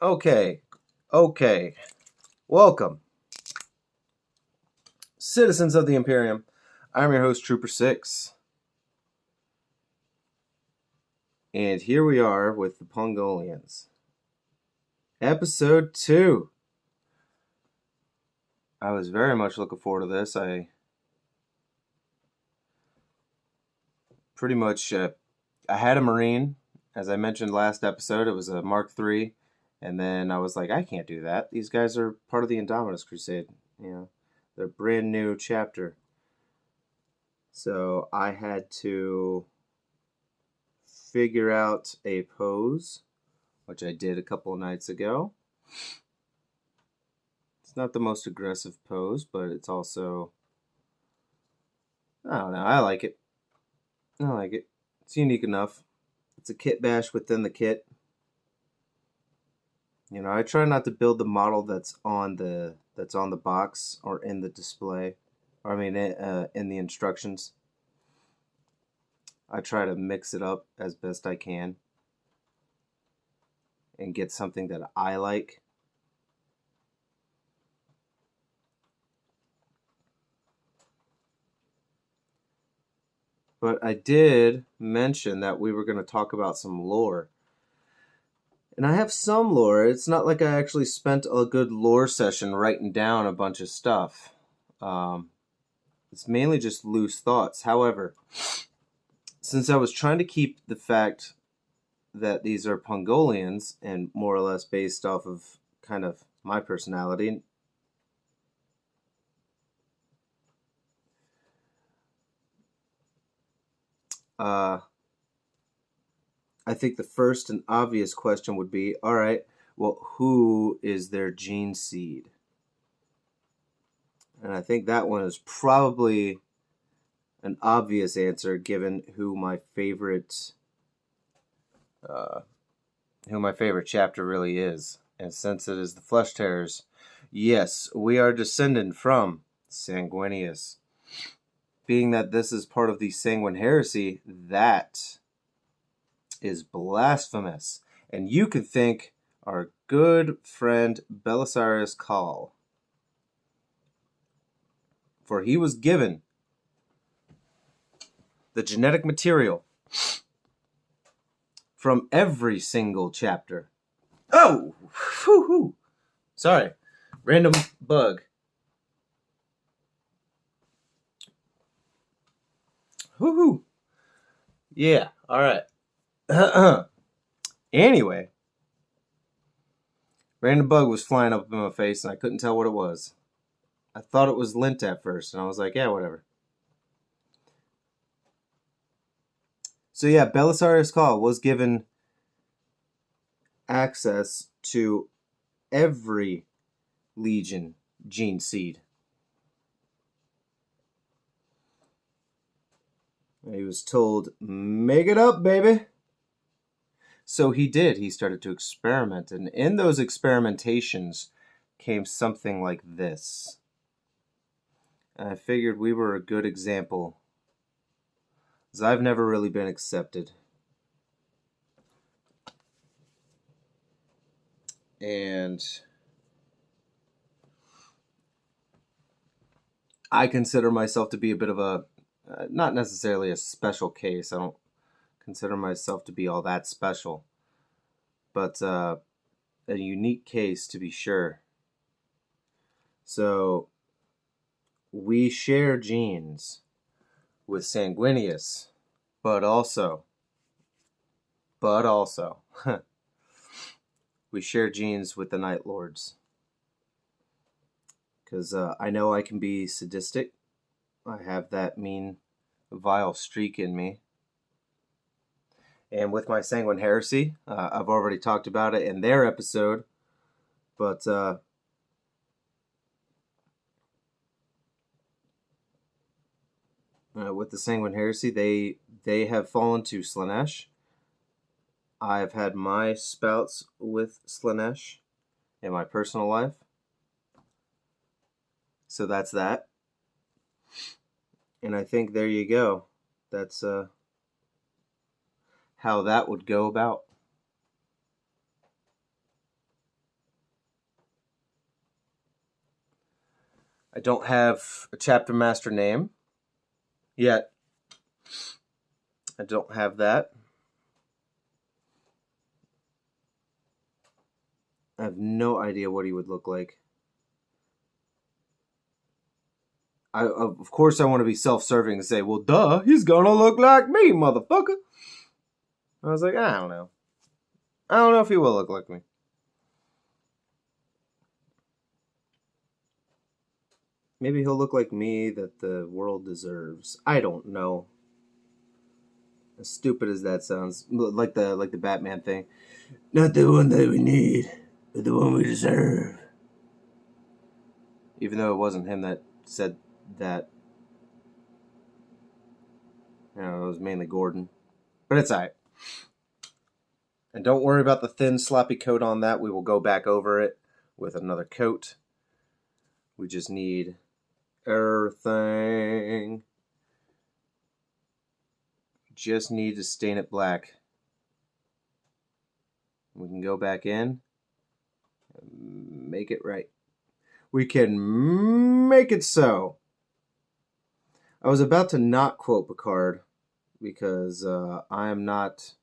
Okay. Welcome, citizens of the Imperium. I'm your host, Trooper 6. And here we are with the Pungolians. Episode 2. I was very much looking forward to this. I pretty much, I had a Marine. As I mentioned last episode, it was a Mark III. And then I was like, I can't do that. These guys are part of the Indominus Crusade. They're a brand new chapter. So I had to figure out a pose, which I did a couple of nights ago. It's not the most aggressive pose, but it's also, I don't know, I like it. It's unique enough. It's a kit bash within the kit. I try not to build the model that's on the box or in the display, or in the instructions. I try to mix it up as best I can and get something that I like. But I did mention that we were going to talk about some lore. And I have some lore. It's not like I actually spent a good lore session writing down a bunch of stuff. It's mainly just loose thoughts. However, since I was trying to keep the fact that these are Pungolians and more or less based off of kind of my personality, I think the first and obvious question would be, all right, well, who is their gene seed? And I think that one is probably an obvious answer given who my favorite chapter really is. And since it is the Flesh Tearers, yes, we are descended from Sanguinius. Being that this is part of the Sanguine heresy, that is blasphemous. And you could thank our good friend Belisarius Cawl, for he was given the genetic material from every single chapter. Oh! Whoo-hoo. Sorry. Random bug. Woohoo! Yeah, alright. Anyway, random bug was flying up in my face and I couldn't tell what it was. I thought it was lint at first and I was like, yeah, whatever. So yeah, Belisarius Cawl was given access to every Legion gene seed. He was told, make it up, baby. So he did. He started to experiment. And in those experimentations came something like this. And I figured we were a good example, because I've never really been accepted. And I consider myself to be a bit of a, not necessarily a special case. I don't consider myself to be all that special, but a unique case to be sure. So we share genes with Sanguinius, but also we share genes with the Night Lords. Because I know I can be sadistic. I have that mean, vile streak in me. And with my Sanguine Heresy, I've already talked about it in their episode, but with the Sanguine Heresy, they have fallen to Slaanesh. I've had my spouts with Slaanesh in my personal life. So that's that. And I think there you go. That's how that would go about. I don't have a chapter master name yet. I don't have that. I have no idea what he would look like. Of course, I want to be self-serving and say, well, duh, he's gonna look like me, motherfucker. I was like, I don't know. I don't know if he will look like me. Maybe he'll look like me that the world deserves. I don't know. As stupid as that sounds, like the Batman thing. Not the one that we need, but the one we deserve. Even though it wasn't him that said that. You know, it was mainly Gordon. But it's alright. And don't worry about the thin, sloppy coat on that. We will go back over it with another coat. We just need everything. Just need to stain it black. We can go back in and make it right. We can make it so. I was about to not quote Picard because I am not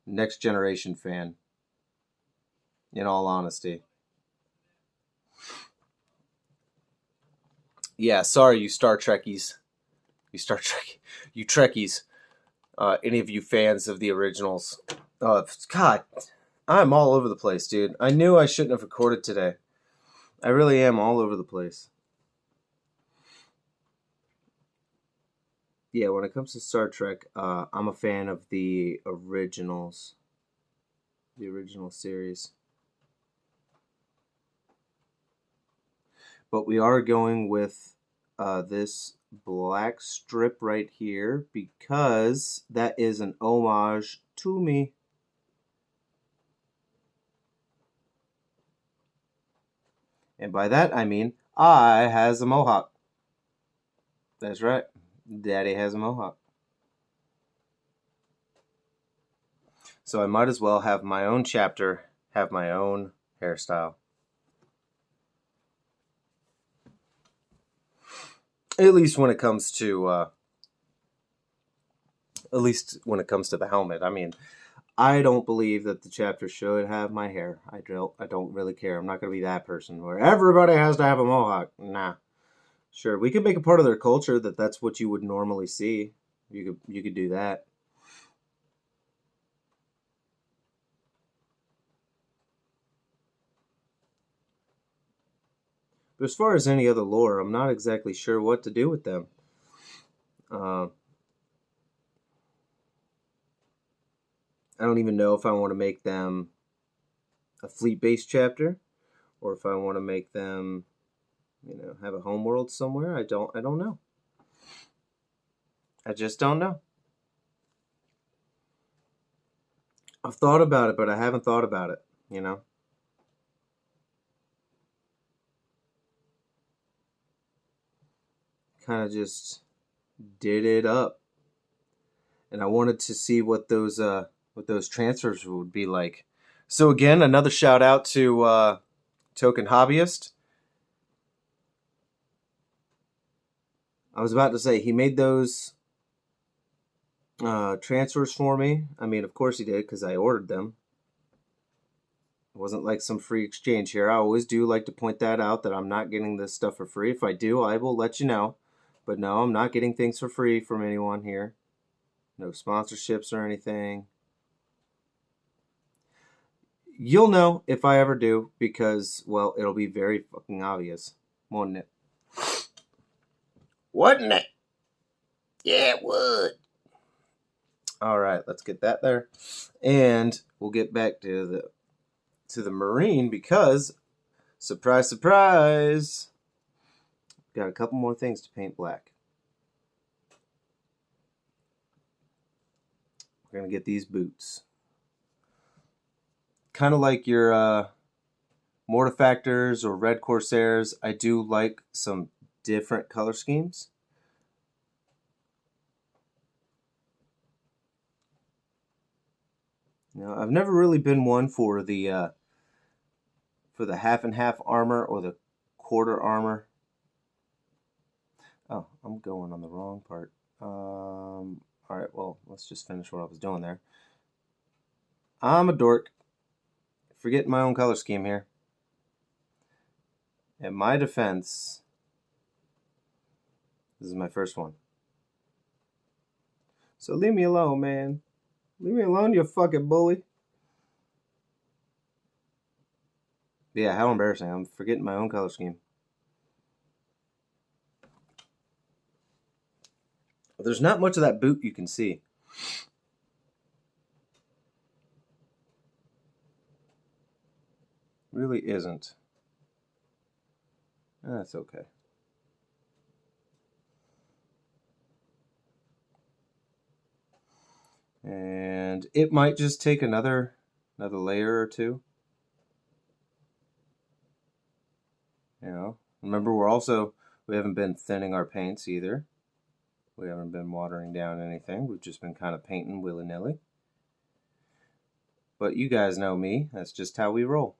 Next Generation fan, in all honesty. Yeah, sorry, you Star Trekkies. You Trekkies. Any of you fans of the originals. God, I'm all over the place, dude. I knew I shouldn't have recorded today. I really am all over the place. Yeah, when it comes to Star Trek, I'm a fan of the originals. The original series. But we are going with this black strip right here because that is an homage to me. And by that I mean I has a mohawk. That's right. Daddy has a mohawk. So I might as well have my own chapter, have my own hairstyle. At least when it comes to the helmet. I mean, I don't believe that the chapter should have my hair. I don't really care. I'm not going to be that person where everybody has to have a mohawk. Nah. Sure, we could make a part of their culture that's what you would normally see. You could do that. But as far as any other lore, I'm not exactly sure what to do with them. I don't even know if I want to make them a fleet-based chapter, or if I want to make them, have a homeworld somewhere. I don't know. I just don't know. I've thought about it, but I haven't thought about it, Kind of just did it up. And I wanted to see what those transfers would be like. So again, another shout out to Token Hobbyist. I was about to say he made those transfers for me. I mean, of course he did because I ordered them. It wasn't like some free exchange here. I always do like to point that out, that I'm not getting this stuff for free. If I do, I will let you know. But no, I'm not getting things for free from anyone here. No sponsorships or anything. You'll know if I ever do because, well, it'll be very fucking obvious, won't it? Wouldn't it? Yeah, it would. All right, let's get that there. And we'll get back to the Marine because, surprise, surprise, got a couple more things to paint black. We're going to get these boots. Kind of like your Mortifactors or Red Corsairs, I do like some different color schemes. Now, I've never really been one for the half and half armor or the quarter armor. Oh, I'm going on the wrong part. Alright, well, let's just finish what I was doing there. I'm a dork. Forgetting my own color scheme here. In my defense, this is my first one. So leave me alone, man. Leave me alone, you fucking bully. Yeah, how embarrassing. I'm forgetting my own color scheme. There's not much of that boot you can see. Really isn't. That's okay. And it might just take another layer or two. You know, remember we haven't been thinning our paints either. We haven't been watering down anything. We've just been kind of painting willy-nilly. But you guys know me. That's just how we roll.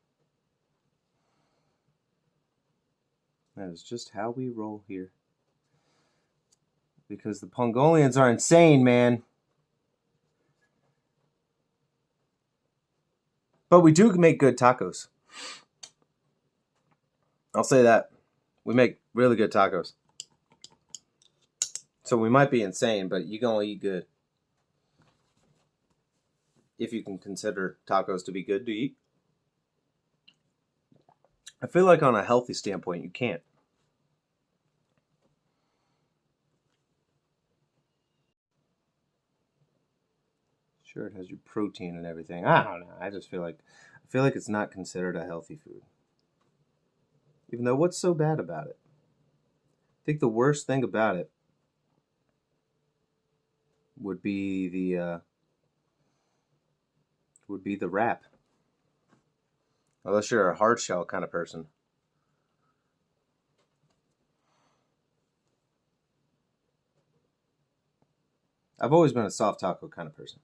That is just how we roll here. Because the Pungolians are insane, man. But we do make good tacos. I'll say that. We make really good tacos. So we might be insane, but you gonna eat good. If you can consider tacos to be good to eat. I feel like on a healthy standpoint, you can't. Sure, it has your protein and everything. I don't know. I just feel like it's not considered a healthy food. Even though, what's so bad about it? I think the worst thing about it would be the wrap. Unless you're a hard shell kind of person. I've always been a soft taco kind of person.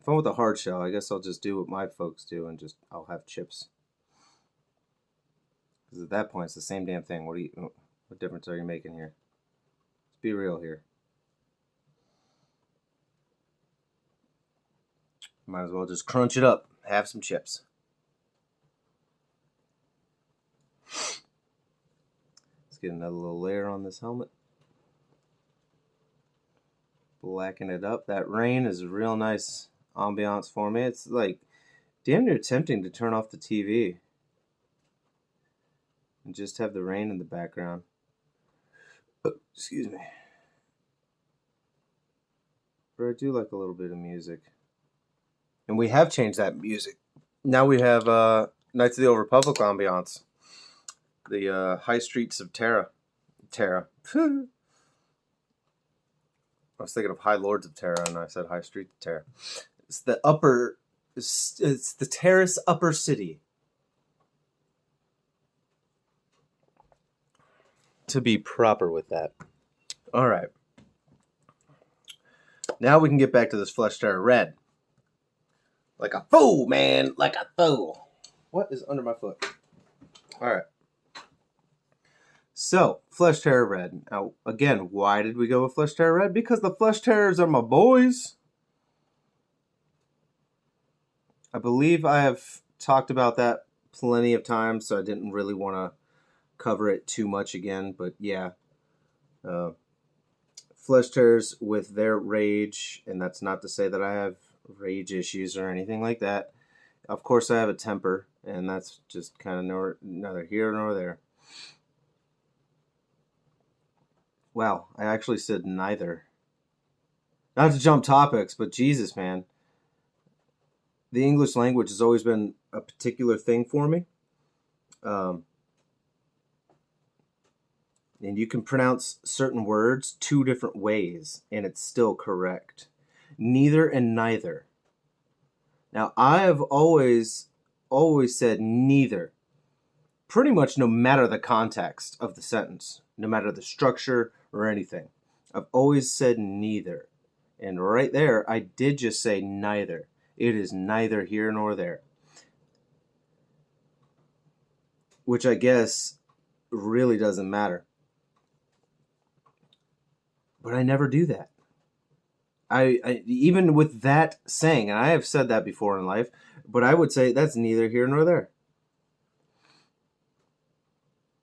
If I'm with a hard shell, I guess I'll just do what my folks do and I'll have chips. Because at that point, it's the same damn thing. What difference are you making here? Let's be real here. Might as well just crunch it up. Have some chips. Let's get another little layer on this helmet. Blacken it up. That rain is a real nice ambiance for me. It's like damn near tempting to turn off the TV and just have the rain in the background. Oh, excuse me. But I do like a little bit of music. And we have changed that music. Now we have Knights of the Old Republic ambiance. The high streets of Terra. I was thinking of High Lords of Terra, and I said High Street of Terra. It's the Terrace Upper City. To be proper with that. All right. Now we can get back to this Flesh Terror Red. Like a fool, man. Like a fool. What is under my foot? All right. So, Flesh Terror Red. Now, again, why did we go with Flesh Terror Red? Because the Flesh Terrors are my boys. I believe I have talked about that plenty of times, so I didn't really want to cover it too much again. But yeah, Flesh Terrors with their rage, and that's not to say that I have rage issues or anything like that. Of course, I have a temper, and that's just kind of neither here nor there. Wow, I actually said neither. Not to jump topics, but Jesus, man. The English language has always been a particular thing for me. And you can pronounce certain words two different ways, and it's still correct. Neither and neither. Now, I have always said neither. Pretty much no matter the context of the sentence, no matter the structure or anything. I've always said neither. And right there, I did just say neither. It is neither here nor there. Which I guess really doesn't matter. But I never do that. I even with that saying, and I have said that before in life, but I would say that's neither here nor there.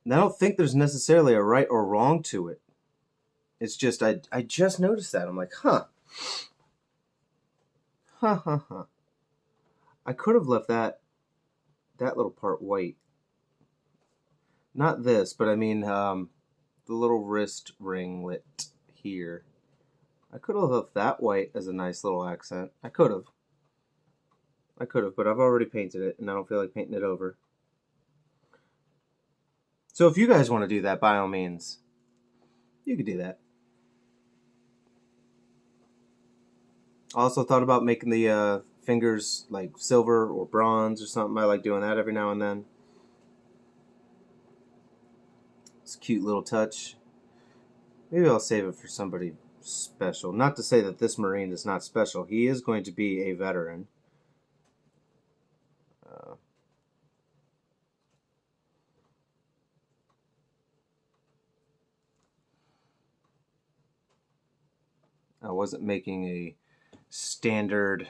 And I don't think there's necessarily a right or wrong to it. It's just I just noticed that. I'm like, huh. I could have left that little part white. Not this, but I mean the little wrist ringlet here. I could have left that white as a nice little accent. I could have, but I've already painted it, and I don't feel like painting it over. So if you guys want to do that, by all means, you could do that. I also thought about making the fingers like silver or bronze or something. I like doing that every now and then. It's a cute little touch. Maybe I'll save it for somebody special. Not to say that this Marine is not special. He is going to be a veteran. I wasn't making a standard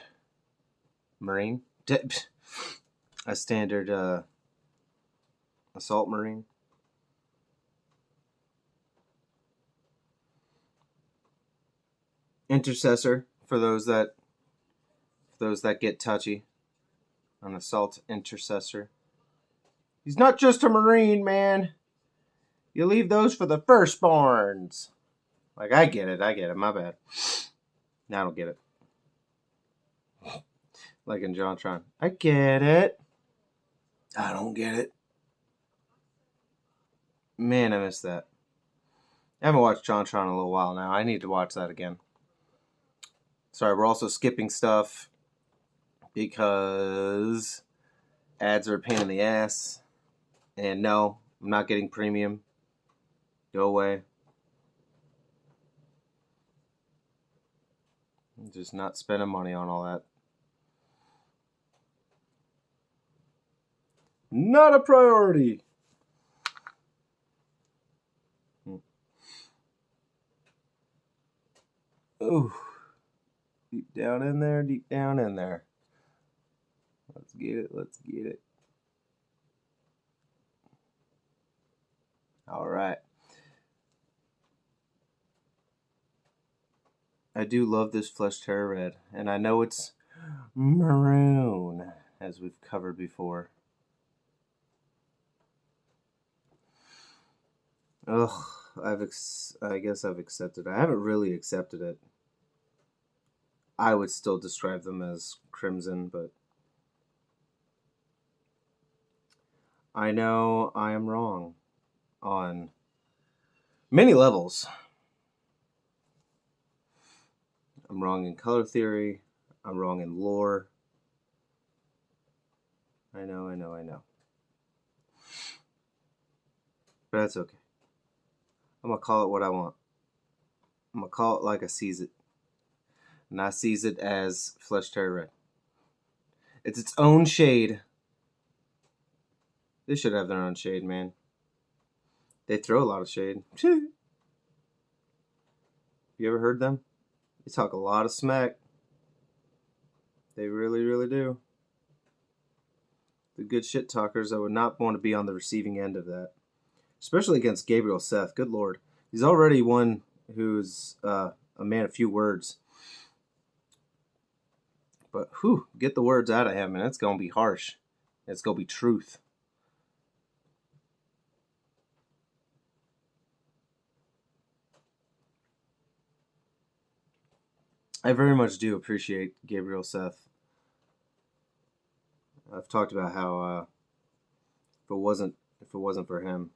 Marine. A standard assault Marine. Intercessor, for those that get touchy. An assault intercessor. He's not just a Marine, man. You leave those for the firstborns. Like, I get it, my bad. Now I don't get it. Like in JonTron. I get it. I don't get it. Man, I missed that. I haven't watched JonTron in a little while now. I need to watch that again. Sorry, we're also skipping stuff because ads are a pain in the ass. And no, I'm not getting premium. Go away. I'm just not spending money on all that. Not a priority. Ooh. Deep down in there, deep down in there. Let's get it, let's get it. All right. I do love this Flesh Terror Red, and I know it's maroon, as we've covered before. Ugh, I guess I've accepted it. I haven't really accepted it. I would still describe them as crimson, but I know I am wrong on many levels. I'm wrong in color theory. I'm wrong in lore. I know. But that's okay. I'm going to call it what I want. I'm going to call it like I sees it. And I sees it as Flesh Terror Red. It's its own shade. They should have their own shade, man. They throw a lot of shade. You ever heard them? They talk a lot of smack. They really, really do. The good shit talkers, I would not want to be on the receiving end of that. Especially against Gabriel Seth. Good lord. He's already one who's a man of few words. But whew, get the words out of him, and it's going to be harsh. It's going to be truth. I very much do appreciate Gabriel Seth. I've talked about how if it wasn't for him,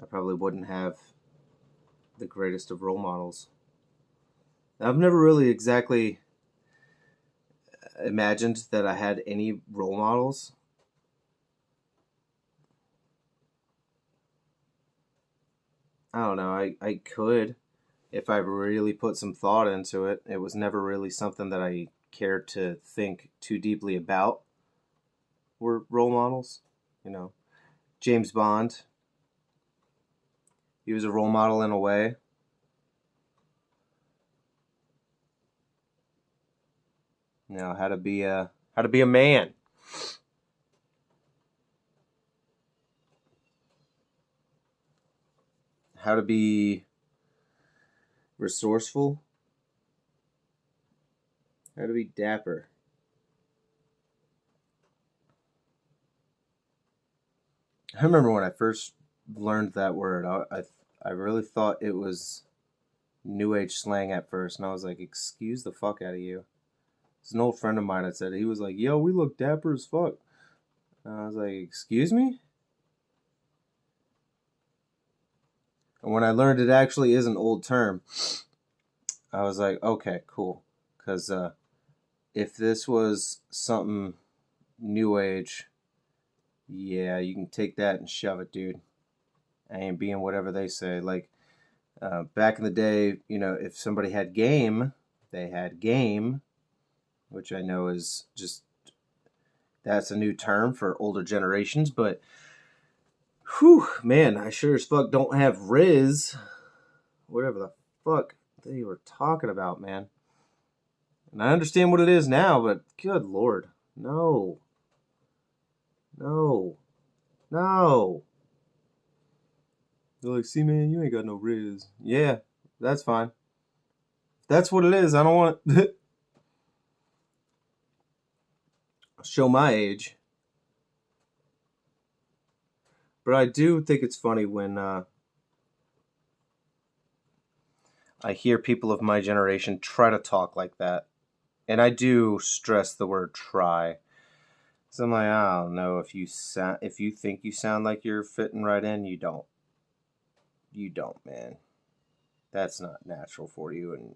I probably wouldn't have the greatest of role models. I've never really exactly imagined that I had any role models. I don't know. I could if I really put some thought into it. It was never really something that I cared to think too deeply about. Were role models, you know. James Bond, He was a role model in a way. You know, how to be a man. How to be resourceful. How to be dapper. I remember when I first learned that word, I really thought it was New Age slang at first, and I was like, excuse the fuck out of you. There's an old friend of mine that said, he was like, yo, we look dapper as fuck. And I was like, excuse me? And when I learned it actually is an old term, I was like, okay, cool. Because if this was something New Age, yeah, you can take that and shove it, dude. I ain't being whatever they say. Like, back in the day, you know, if somebody had game, they had game, which I know is just, that's a new term for older generations, but whew, man, I sure as fuck don't have Riz. Whatever the fuck they were talking about, man. And I understand what it is now, but good lord. No. No. No. They're like, see, man, you ain't got no Riz. Yeah, that's fine. If that's what it is, I don't want it. Show my age. But I do think it's funny when I hear people of my generation try to talk like that. And I do stress the word try. So I'm like, I don't know, if you think you sound like you're fitting right in, you don't. You don't, man. That's not natural for you, and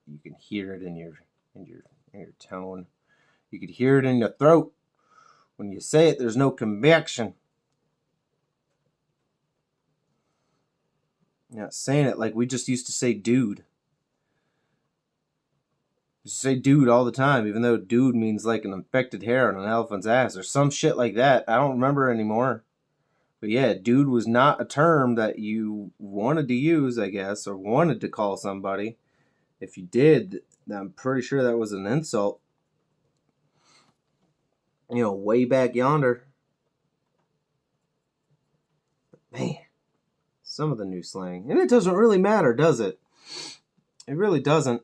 you can hear it in your tone. You could hear it in your throat. When you say it, there's no conviction. You're not saying it like we just used to say dude. You say dude all the time, even though dude means like an infected hair on an elephant's ass or some shit like that. I don't remember anymore. But yeah, dude was not a term that you wanted to use, I guess, or wanted to call somebody. If you did, I'm pretty sure that was an insult. You know, way back yonder. Man, some of the new slang. And it doesn't really matter, does it? It really doesn't.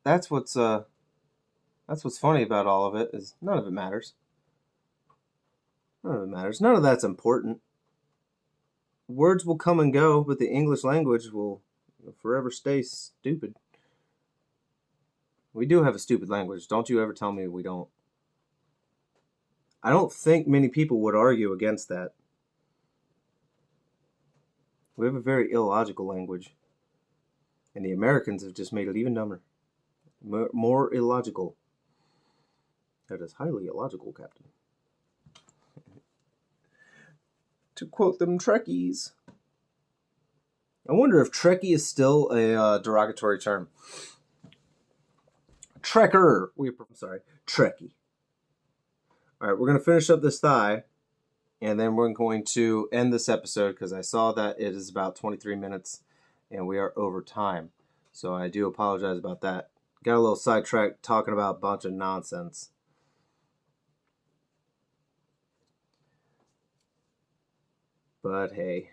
That's what's funny about all of it, is none of it matters. None of it matters. None of that's important. Words will come and go, but the English language will forever stay stupid. We do have a stupid language. Don't you ever tell me we don't. I don't think many people would argue against that. We have a very illogical language. And the Americans have just made it even dumber. More illogical. That is highly illogical, Captain. To quote them Trekkies. I wonder if Trekkie is still a derogatory term. Trekker. Trekkie. Alright, we're going to finish up this thigh, and then we're going to end this episode because I saw that it is about 23 minutes, and we are over time. So I do apologize about that. Got a little sidetracked talking about a bunch of nonsense. But hey.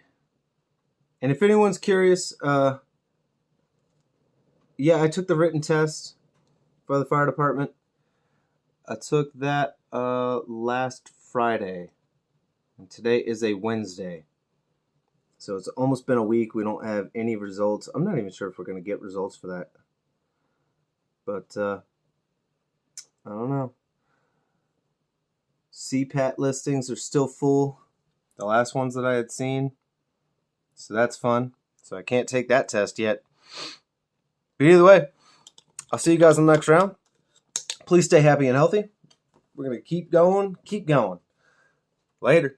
And if anyone's curious, yeah, I took the written test for the fire department. I took that last Friday. And today is a Wednesday. So it's almost been a week. We don't have any results. I'm not even sure if we're going to get results for that. But, I don't know. CPAT listings are still full. The last ones that I had seen. So that's fun. So I can't take that test yet. But either way, I'll see you guys in the next round. Please stay happy and healthy. We're going to keep going. Later.